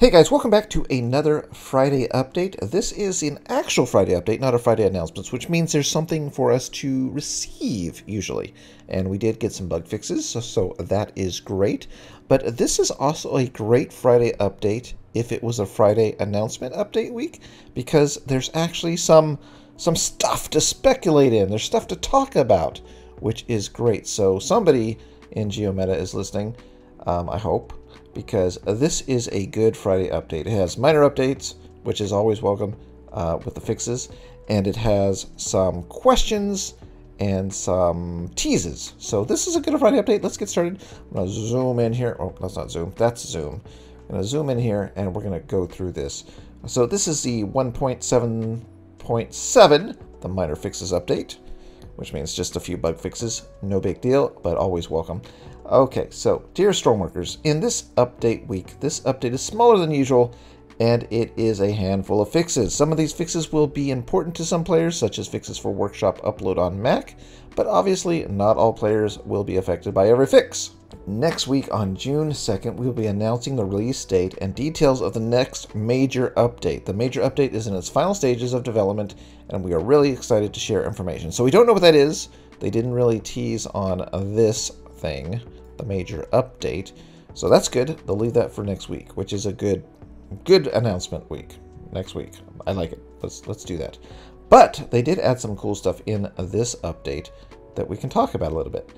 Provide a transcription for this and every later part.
Hey guys, welcome back to another Friday update. This is an actual Friday update, not a Friday announcements, which means there's something for us to receive usually. And we did get some bug fixes, so that is great. But this is also a great Friday update if it was a Friday announcement update week, because there's actually some stuff to speculate in. There's stuff to talk about, which is great. So somebody in GeoMeta is listening, I hope, because this is a good Friday update. It has minor updates, which is always welcome with the fixes, and it has some questions and some teases. So this is a good Friday update. Let's get started. I'm going to zoom in here. Oh, that's not zoom. That's zoom. I'm going to zoom in here, and we're going to go through this. So this is the 1.7.7, the minor fixes update, which means just a few bug fixes. No big deal, but always welcome. Okay, so dear Stormworkers, in this update week, this update is smaller than usual, and it is a handful of fixes. Some of these fixes will be important to some players, such as fixes for Workshop upload on Mac, but obviously not all players will be affected by every fix. Next week on June 2nd, we will be announcing the release date and details of the next major update. The major update is in its final stages of development, and we are really excited to share information. So we don't know what that is. They didn't really tease on this thing, the major update, so that's good. They'll leave that for next week, which is a good announcement week. Next week, I like it. Let's do that. But they did add some cool stuff in this update that we can talk about a little bit.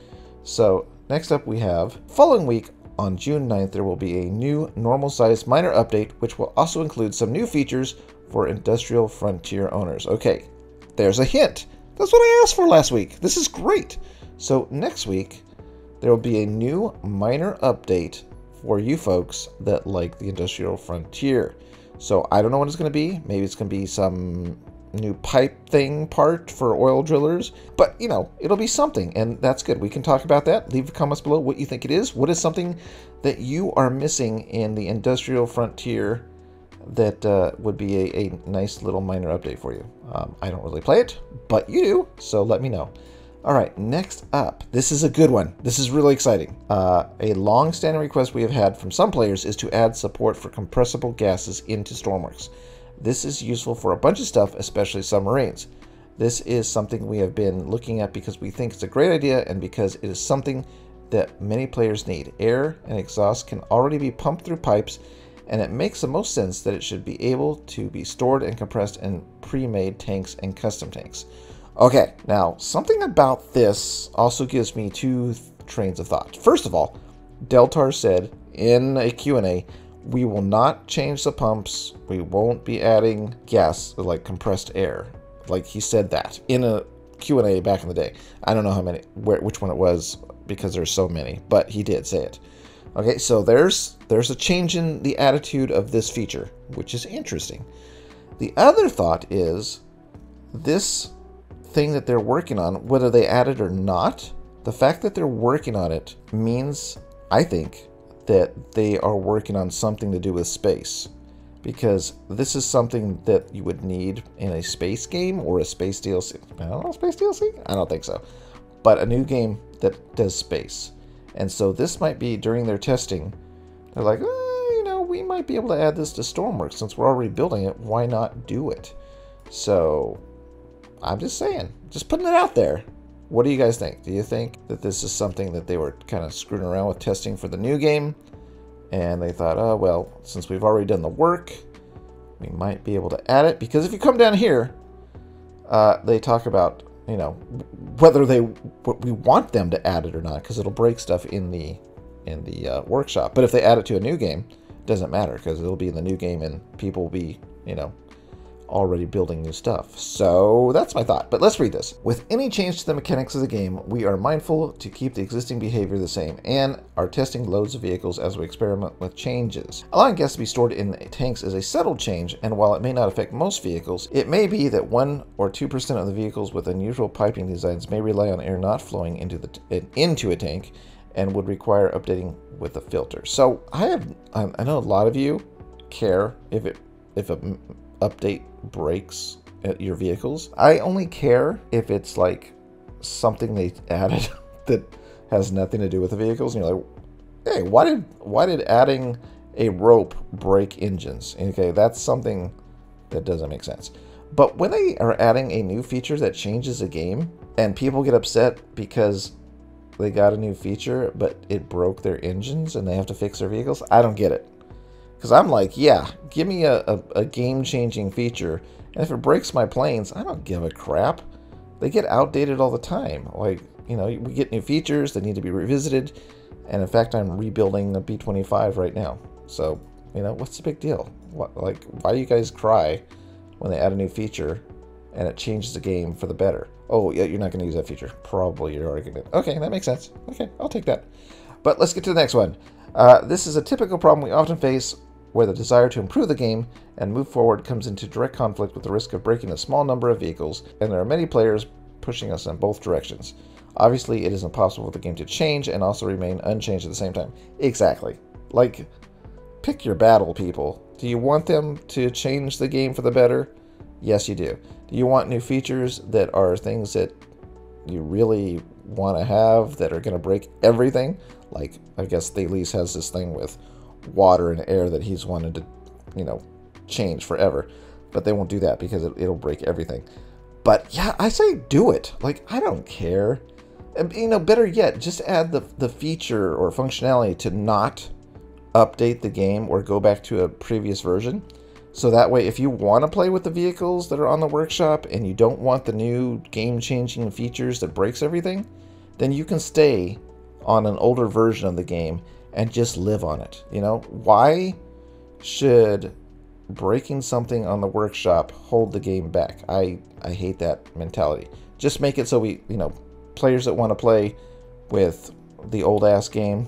So next up, we have following week on June 9th, there will be a new normal size minor update, which will also include some new features for Industrial Frontier owners. Okay, there's a hint. That's what I asked for last week. This is great. So next week, there will be a new minor update for you folks that like the Industrial Frontier. So I don't know what it's going to be. Maybe it's going to be some new pipe thing part for oil drillers. But, you know, it'll be something, and that's good. We can talk about that. Leave comments below what you think it is. What is something that you are missing in the Industrial Frontier that would be a nice little minor update for you? I don't really play it, but you do, so let me know. All right, next up, this is a good one. This is really exciting. A long-standing request we have had from some players is to add support for compressible gases into Stormworks. This is useful for a bunch of stuff, especially submarines. This is something we have been looking at because we think it's a great idea and because it is something that many players need. Air and exhaust can already be pumped through pipes, and it makes the most sense that it should be able to be stored and compressed in pre-made tanks and custom tanks. Okay, now something about this also gives me two trains of thought. First of all, Deltar said in a Q&A, we will not change the pumps. We won't be adding gas, like compressed air. Like he said that in a Q&A back in the day. I don't know how many, which one it was, because there's so many, but he did say it. Okay, so there's a change in the attitude of this feature, which is interesting. The other thought is this thing that they're working on, whether they add it or not, the fact that they're working on it means, I think, that they are working on something to do with space, because this is something that you would need in a space game or a space DLC. I don't know, space DLC? I don't think so, but a new game that does space. And so this might be during their testing, they're like, you know, we might be able to add this to Stormworks since we're already building it. Why not do it? So I'm just saying, just putting it out there. What do you guys think? Do you think that this is something that they were kind of screwing around with testing for the new game, and they thought, oh, well, since we've already done the work, we might be able to add it? Because if you come down here, they talk about, you know, whether we want them to add it or not, because it'll break stuff in the workshop. But if they add it to a new game, it doesn't matter, because it'll be in the new game and people will be, you know, already building new stuff. So that's my thought, but let's read this. With any change to the mechanics of the game, we are mindful to keep the existing behavior the same and are testing loads of vehicles as we experiment with changes. Allowing gas to be stored in tanks is a settled change, and while it may not affect most vehicles, it may be that 1 or 2% of the vehicles with unusual piping designs may rely on air not flowing into a tank and would require updating with a filter. So I know a lot of you care if a update breaks your vehicles. I only care if it's like something they added that has nothing to do with the vehicles, and you're like, hey, why did adding a rope break engines. Okay, that's something that doesn't make sense. But when they are adding a new feature that changes a game, and people get upset because they got a new feature, but it broke their engines and they have to fix their vehicles, I don't get it. Because I'm like, yeah, give me a game-changing feature, and if it breaks my planes, I don't give a crap. They get outdated all the time. Like, you know, we get new features that need to be revisited, and in fact, I'm rebuilding the B-25 right now. So, you know, what's the big deal? Like, why do you guys cry when they add a new feature and it changes the game for the better? Oh, yeah, you're not going to use that feature. Probably your argument. Okay, that makes sense. Okay, I'll take that. But let's get to the next one. This is a typical problem we often face where the desire to improve the game and move forward comes into direct conflict with the risk of breaking a small number of vehicles, and there are many players pushing us in both directions. Obviously, it is impossible for the game to change and also remain unchanged at the same time. Exactly. Like, pick your battle, people. Do you want them to change the game for the better? Yes, you do. Do you want new features that are things that you really want to have that are going to break everything? Like, I guess Thales has this thing with water and air that he's wanted to, you know, change forever. But they won't do that because it'll break everything. But yeah, I say do it. Like, I don't care. And, you know, better yet, just add the feature or functionality to not update the game or go back to a previous version. So that way, if you want to play with the vehicles that are on the workshop and you don't want the new game-changing features that breaks everything, then you can stay on an older version of the game and just live on it. You know, why should breaking something on the workshop hold the game back? I hate that mentality. Just make it so we, you know, players that want to play with the old ass game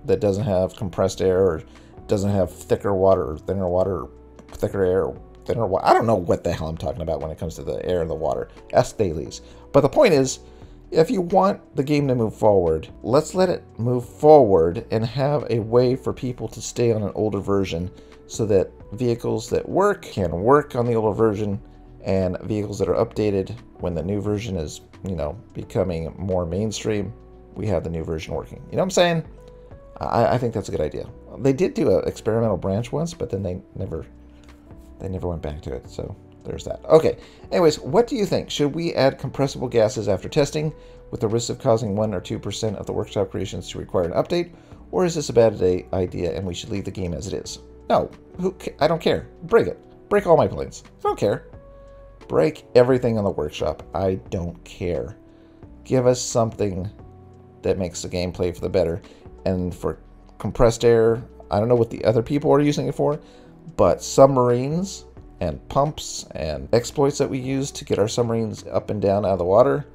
that doesn't have compressed air or doesn't have thicker water or thinner water or thicker air or thinner water. I don't know what the hell I'm talking about when it comes to the air and the water. Ask Thales. But the point is, if you want the game to move forward, let's let it move forward and have a way for people to stay on an older version so that vehicles that work can work on the older version, and vehicles that are updated when the new version is, you know, becoming more mainstream, we have the new version working. You know what I'm saying? I think that's a good idea. They did do an experimental branch once, but then they never went back to it. So there's that. Okay. Anyways, what do you think? Should we add compressible gases after testing with the risk of causing 1 or 2% of the workshop creations to require an update? Or is this a bad idea and we should leave the game as it is? No. I don't care. Break it. Break all my planes. I don't care. Break everything on the workshop. I don't care. Give us something that makes the game play for the better. And for compressed air, I don't know what the other people are using it for, but submarines and pumps and exploits that we use to get our submarines up and down out of the water,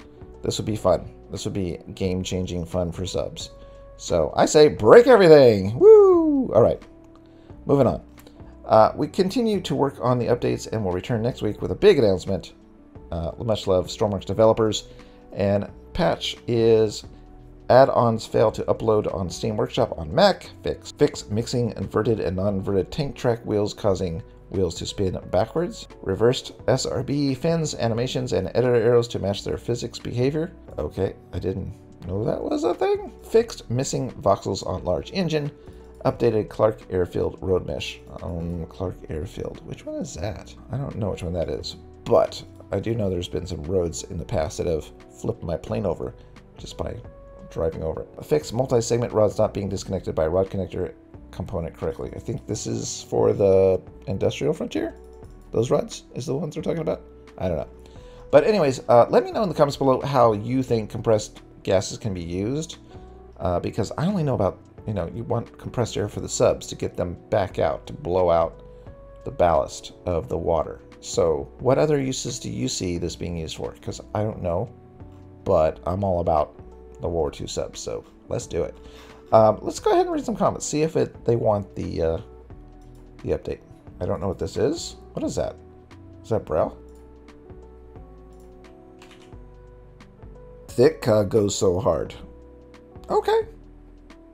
this would be fun. This would be game-changing fun for subs. So I say break everything. Woo! All right, moving on. We continue to work on the updates and we'll return next week with a big announcement. Much love, Stormworks developers. And patch is add-ons fail to upload on Steam Workshop on Mac. Fix mixing inverted and non-inverted tank track wheels causing wheels to spin backwards. Reversed SRB fins, animations, and editor arrows to match their physics behavior. Okay, I didn't know that was a thing. Fixed missing voxels on large engine. Updated Clark Airfield road mesh. Clark Airfield. Which one is that? I don't know which one that is, but I do know there's been some roads in the past that have flipped my plane over just by driving over it. Fix multi-segment rods not being disconnected by rod connector component correctly. I think this is for the industrial frontier. Those rods is the ones we're talking about. I don't know. But anyways, let me know in the comments below how you think compressed gases can be used, because I only know about, you know, you want compressed air for the subs to get them back out, to blow out the ballast of the water. So what other uses do you see this being used for? Because I don't know, but I'm all about the World War II subs, so let's do it. Let's go ahead and read some comments, see if they want the update. I don't know what this is. What is that? Is that Braille? Thick goes so hard. Okay.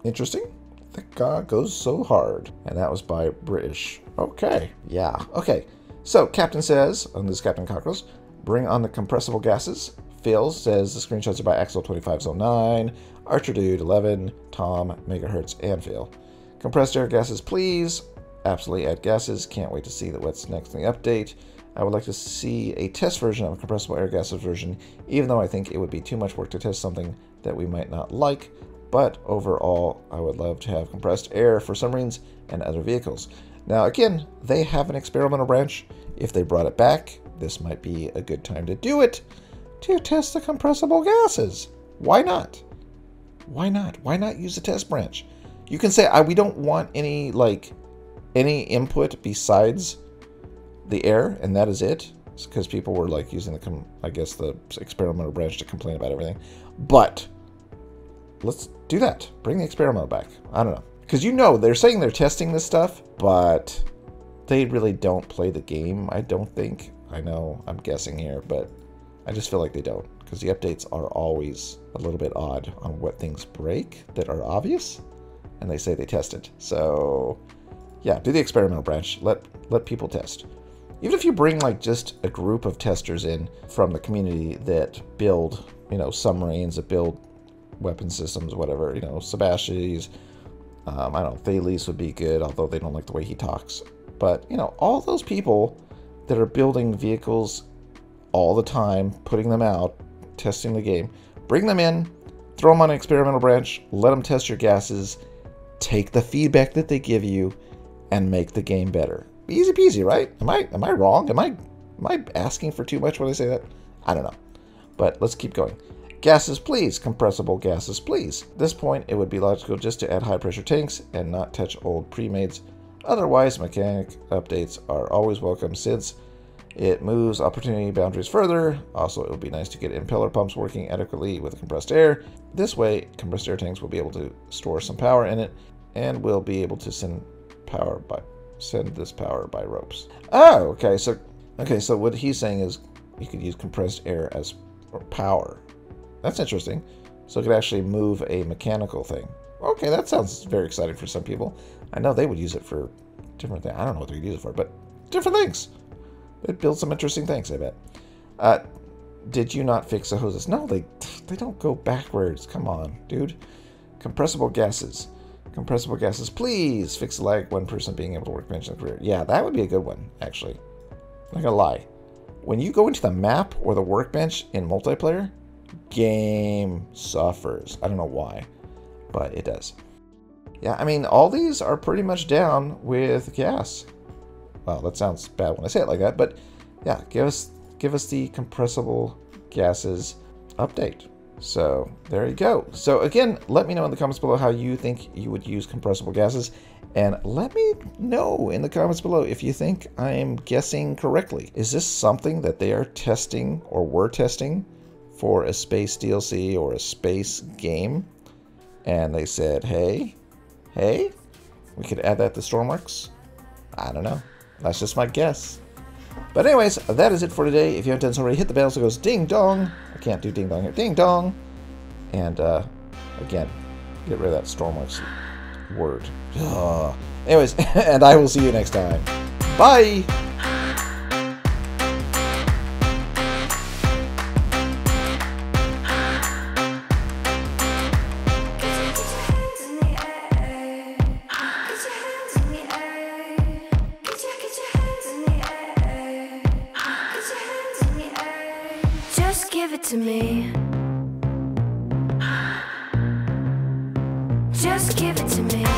Interesting. Thick goes so hard. And that was by British. Okay. Yeah. Okay. So, Captain says, on this Captain Cockroach, bring on the compressible gases. Phil says the screenshots are by Axel2509, Archer Dude 11, Tom, Megahertz, and Phil. Compressed air gases, please. Absolutely add gases. Can't wait to see what's next in the update. I would like to see a test version of a compressible air gases version, even though I think it would be too much work to test something that we might not like. But overall, I would love to have compressed air for submarines and other vehicles. Now, again, they have an experimental branch. If they brought it back, this might be a good time to do it, to test the compressible gases. Why not? Why not? Why not use a test branch? You can say, we don't want any input besides the air, and that is it. Because people were like using the experimental branch to complain about everything. But let's do that. Bring the experimental back. I don't know. Because they're saying they're testing this stuff, but they really don't play the game, I don't think. I know, I'm guessing here, but I just feel like they don't. Because the updates are always a little bit odd on what things break that are obvious. And they say they tested. So, yeah, do the experimental branch. Let people test. Even if you bring just a group of testers in from the community that build, submarines, that build weapon systems, whatever, Sebastian's, I don't know, Thales would be good, although they don't like the way he talks. But, all those people that are building vehicles all the time, putting them out, testing the game, bring them in, throw them on an experimental branch, let them test your gases, take the feedback that they give you, and make the game better. Easy peasy, right? Am I wrong? Am I asking for too much when I say that? I don't know. But let's keep going. Gases, please. Compressible gases, please. At this point, it would be logical just to add high-pressure tanks and not touch old pre-mades. Otherwise, mechanic updates are always welcome since it moves opportunity boundaries further. Also, it would be nice to get impeller pumps working adequately with compressed air. This way, compressed air tanks will be able to store some power in it, and we'll be able to send this power by ropes. Oh, okay. So what he's saying is you could use compressed air as power. That's interesting. So it could actually move a mechanical thing. Okay, that sounds very exciting for some people. I know they would use it for different things. I don't know what they would use it for, but different things. They'd build some interesting things, I bet. Did you not fix the hoses? No, they don't go backwards. Come on, dude. Compressible gases. Compressible gases, please. Fix the lag, 1% being able to work bench in the career. Yeah, that would be a good one, actually. Not gonna lie. When you go into the map or the workbench in multiplayer, game suffers. I don't know why, but it does. Yeah, I mean, all these are pretty much down with gas. Well, that sounds bad when I say it like that, but yeah, give us the compressible gases update. So there you go. So again, let me know in the comments below how you think you would use compressible gases, and let me know in the comments below if you think I'm guessing correctly. Is this something that they are testing or were testing for a space DLC or a space game, and they said, hey, we could add that to Stormworks? I don't know. That's just my guess. But anyways, that is it for today. If you haven't done so already, hit the bell so it goes ding dong. I can't do ding dong here. Ding dong. And again, get rid of that Stormworks word. Ugh. Anyways, and I will see you next time. Bye. Give it to me. Just give it to me.